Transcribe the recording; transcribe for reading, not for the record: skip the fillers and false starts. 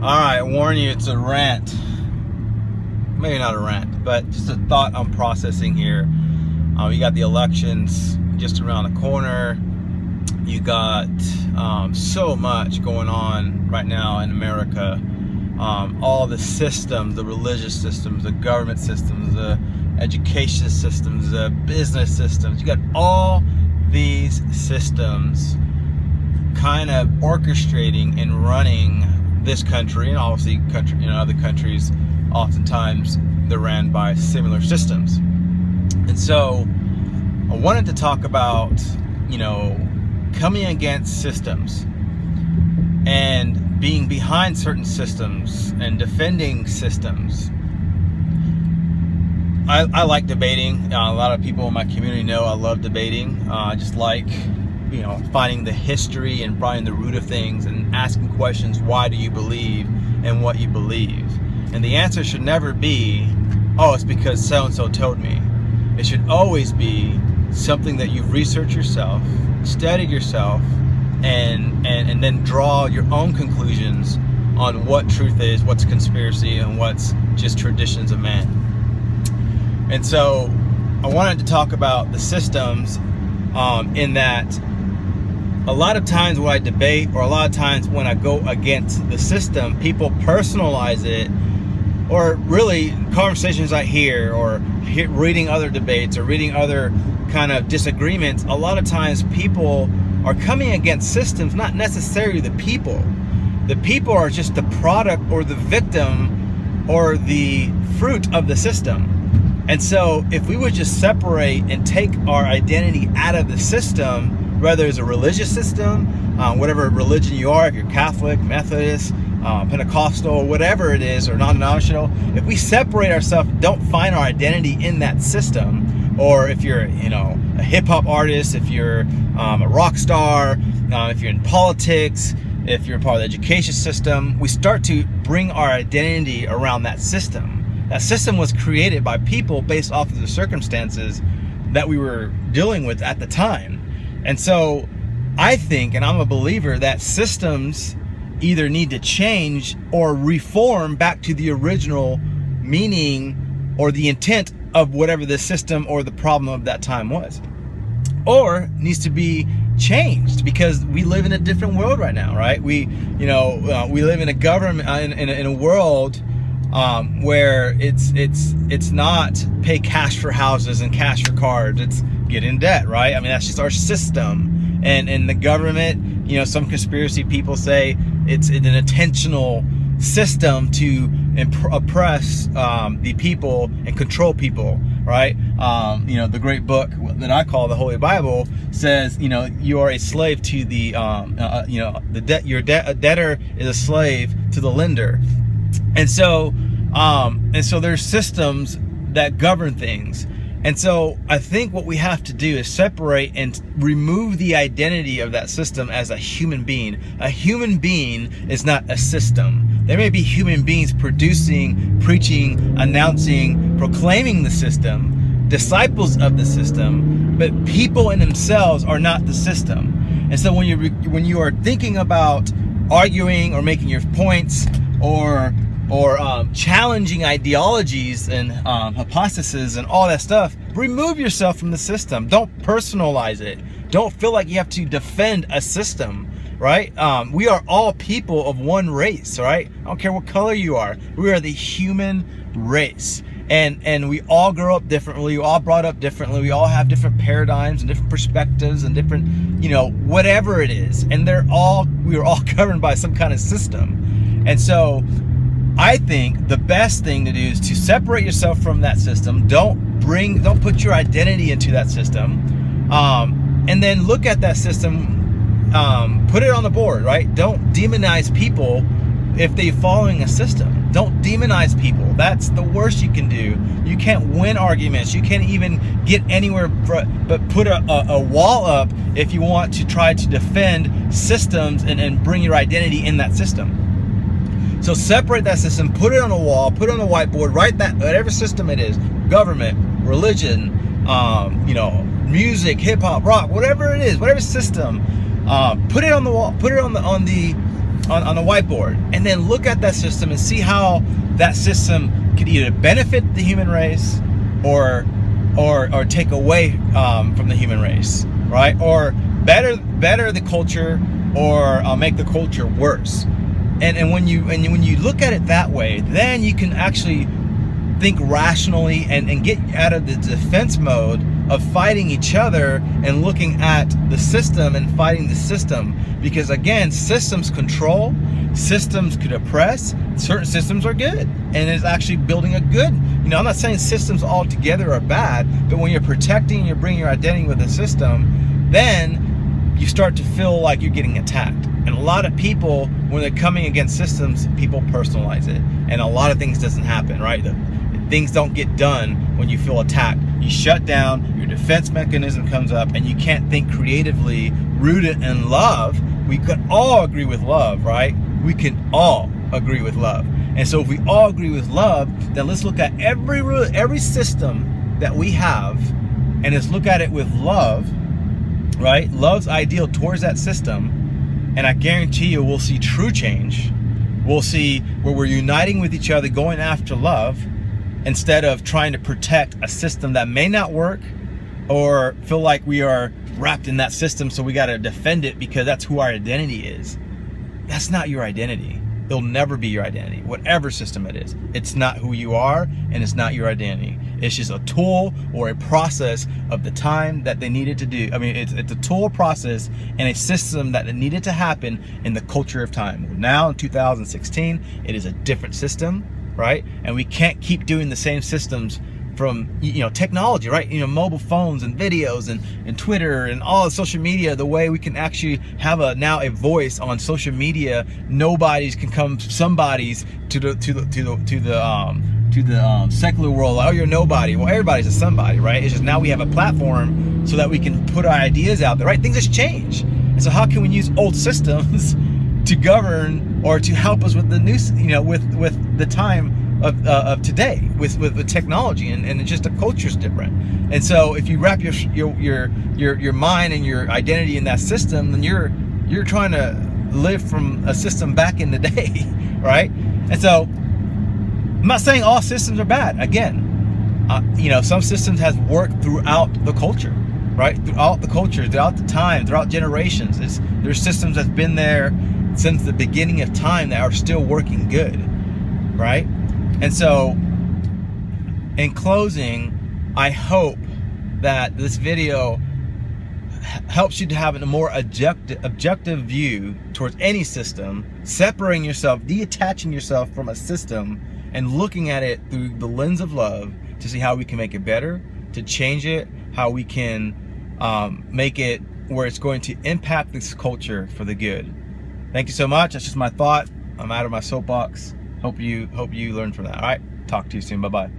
Alright, warn you, it's a rant. Maybe not a rant, but just a thought I'm processing here. You got the elections just around the corner. You got so much going on right now in America. All the systems, the religious systems, the government systems, the education systems, the business systems. You got all these systems kind of orchestrating and running this country, and obviously other countries. Oftentimes they're ran by similar systems. And so I wanted to talk about, coming against systems and being behind certain systems and defending systems. I like debating. A lot of people in my community know I love debating. I just like, finding the history and finding the root of things and asking questions. Why do you believe in what you believe? And the answer should never be, oh, it's because so-and-so told me. It should always be something that you've researched yourself, studied yourself, and then draw your own conclusions on what truth is, what's conspiracy, and what's just traditions of man. And so I wanted to talk about the systems in that a lot of times when I debate, or a lot of times when I go against the system, people personalize it. Or really conversations I hear, or reading other debates, or reading other kind of disagreements, a lot of times people are coming against systems, not necessarily the people. The people are just the product or the victim or the fruit of the system. And so if we would just separate and take our identity out of the system, whether it's a religious system, whatever religion you are, if you're Catholic, Methodist, Pentecostal, whatever it is, or non-denominational, if we separate ourselves, don't find our identity in that system, or if you're, a hip-hop artist, if you're a rock star, if you're in politics, if you're part of the education system, we start to bring our identity around that system. That system was created by people based off of the circumstances that we were dealing with at the time. And so I think, and I'm a believer, that systems either need to change or reform back to the original meaning or the intent of whatever the system or the problem of that time was, or needs to be changed, because we live in a different world right now, right? We live in a government in a world where it's not pay cash for houses and cash for cars. It's get in debt, right? I mean, that's just our system. And the government, some conspiracy people say it's an intentional system to oppress the people and control people, right? The great book that I call the Holy Bible says, you are a slave to the, your debtor is a slave to the lender. And so there's systems that govern things. And so I think what we have to do is separate and remove the identity of that system as a human being. A human being is not a system. There may be human beings producing, preaching, announcing, proclaiming the system, disciples of the system, but people in themselves are not the system. And so when you are thinking about arguing or making your points, or challenging ideologies and hypotheses and all that stuff, remove yourself from the system. Don't personalize it. Don't feel like you have to defend a system, right? We are all people of one race, right? I don't care what color you are. We are the human race. And we all grow up differently. We all brought up differently. We all have different paradigms and different perspectives and different, whatever it is. And we are all governed by some kind of system. And so I think the best thing to do is to separate yourself from that system. Don't put your identity into that system. And then look at that system, put it on the board, right? Don't demonize people if they're following a system. Don't demonize people. That's the worst you can do. You can't win arguments. You can't even get anywhere but put a wall up if you want to try to defend systems and bring your identity in that system. So separate that system, put it on a wall, put it on a whiteboard, write that, whatever system it is, government, religion, music, hip hop, rock, whatever it is, whatever system, put it on the wall, put it on the on a whiteboard, and then look at that system and see how that system could either benefit the human race or take away from the human race, right? Or better the culture, or make the culture worse. And when you look at it that way, then you can actually think rationally and get out of the defense mode of fighting each other and looking at the system and fighting the system. Because again, systems control, systems could oppress, certain systems are good, and it's actually building a good, I'm not saying systems altogether are bad, but when you're protecting, you're bringing your identity with a system, then you start to feel like you're getting attacked. And a lot of people, when they're coming against systems, people personalize it, and a lot of things doesn't happen, right? Things don't get done when you feel attacked. You shut down, your defense mechanism comes up, and you can't think creatively, rooted in love. We could all agree with love, right? We can all agree with love. And so if we all agree with love, then let's look at every system that we have, and let's look at it with love, right? Love's ideal towards that system, and I guarantee you we'll see true change. We'll see where we're uniting with each other, going after love, instead of trying to protect a system that may not work, or feel like we are wrapped in that system, so we got to defend it because that's who our identity is. That's not your identity. It'll never be your identity, whatever system it is. It's not who you are, and it's not your identity. It's just a tool or a process of the time that they needed to do. I mean, it's a tool, process, and a system that needed to happen in the culture of time. Now in 2016, it is a different system, right? And we can't keep doing the same systems from technology, right? Mobile phones and videos and Twitter and all the social media. The way we can actually have now a voice on social media. Nobody's can come somebody's to the secular world. Like, oh, you're nobody. Well, everybody's a somebody, right? It's just now we have a platform so that we can put our ideas out there, right? Things just change, and so how can we use old systems to govern or to help us with the new, with the time of today, with technology, and just the culture's different. And so if you wrap your mind and your identity in that system, then you're trying to live from a system back in the day, right? And so I'm not saying all systems are bad. Again, some systems has worked throughout the culture, right? Throughout the culture, throughout the time, throughout generations. There's systems that's been there since the beginning of time that are still working good, right? And so, in closing, I hope that this video helps you to have a more objective view towards any system, separating yourself, detaching yourself from a system, and looking at it through the lens of love to see how we can make it better, to change it, how we can make it where it's going to impact this culture for the good. Thank you so much. That's just my thought. I'm out of my soapbox. Hope you learned from that. All right. Talk to you soon. Bye-bye.